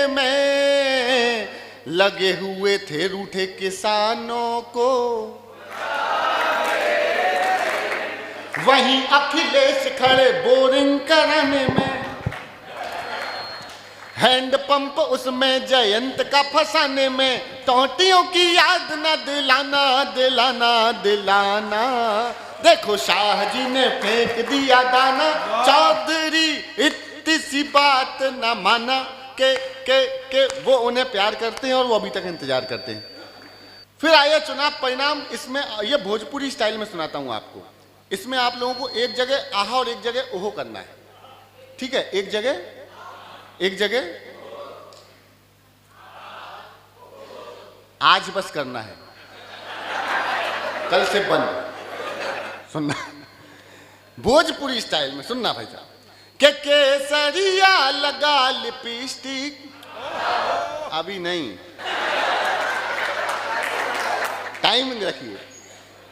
में, लगे हुए थे रूठे किसानों को, वहीं अखिलेश खड़े बोरिंग कराने में, हैंडपंप उसमें जयंत का फंसाने में, टोंटियों की याद न दिलाना दिलाना दिलाना। देखो शाह जी ने फेंक दिया दाना, चौधरी इतनी सी बात न माना, के वो उन्हें प्यार करते हैं और वो अभी तक इंतजार करते हैं। फिर आया चुनाव परिणाम। इसमें ये भोजपुरी स्टाइल में सुनाता हूं आपको। इसमें आप लोगों को एक जगह आहा और एक जगह ओहो करना है, ठीक है? एक जगह आज बस करना है, कल से बंद। सुनना भोजपुरी स्टाइल में, सुनना भाई साहब। के केसरिया लगा लिपस्टिक, अभी नहीं, टाइमिंग रखिए।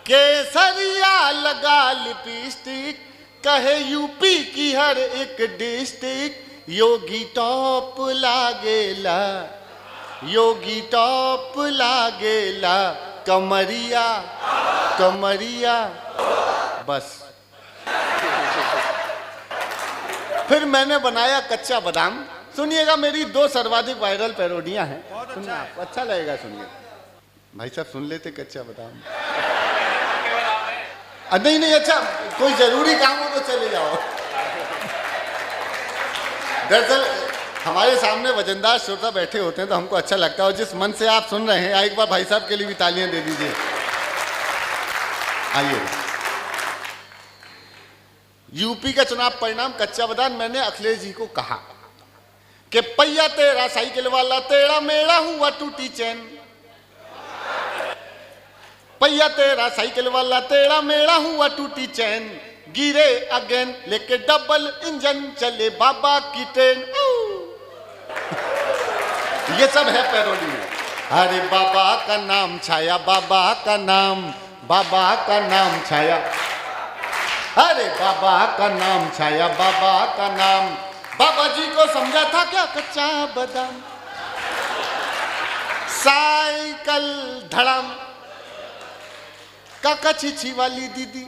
केसरिया लगा लिपस्टिक, कहे यूपी की हर एक डिस्ट्रिक्ट, योगी टॉप लागेला, योगी टॉप लागेला, कमरिया कमरिया। बस फिर मैंने बनाया कच्चा बादाम। सुनिएगा, मेरी 2 सर्वाधिक वायरल पैरोडियां हैं, सुनिए आप, अच्छा लगेगा, सुनिए। भाई साहब सुन लेते कच्चा बादाम। नहीं नहीं, अच्छा कोई जरूरी काम हो तो चले जाओ। दरअसल हमारे सामने वजनदार श्रोता बैठे होते हैं तो हमको अच्छा लगता है, और जिस मन से आप सुन रहे हैं, एक बार भाई साहब के लिए भी तालियां दे दीजिए। आइए, यूपी का चुनाव परिणाम कच्चा बादाम। मैंने अखिलेश जी को कहा कि पहिया तेरा साइकिल वाला, तेरा मेरा हुआ टूटी चैन। पहिया तेरा साइकिल वाला, तेरा मेरा हुआ टूटी चैन, गिरे अगेन लेके डबल इंजन चले बाबा की ट्रेन। ये सब है पैरोडी में। अरे बाबा का नाम छाया, बाबा का नाम, बाबा का नाम छाया, अरे बाबा का नाम छाया, बाबा का नाम। बाबा जी को समझा था क्या कच्चा बादाम। साइकिल धड़ाम, काका छीछी वाली दीदी,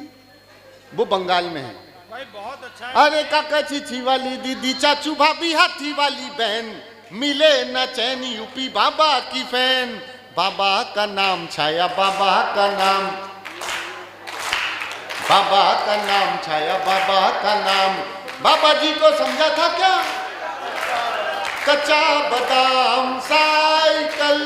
वो बंगाल में है भाई, बहुत अच्छा है। अरे काका छीछी वाली दीदी, चाचू भाभी हाथी वाली बहन, मिले न चैन यूपी बाबा की फैन। बाबा का नाम छाया, बाबा का नाम, बाबा का नाम छाया, बाबा का नाम। बाबा जी को समझा था क्या कच्चा बादाम। साइकिल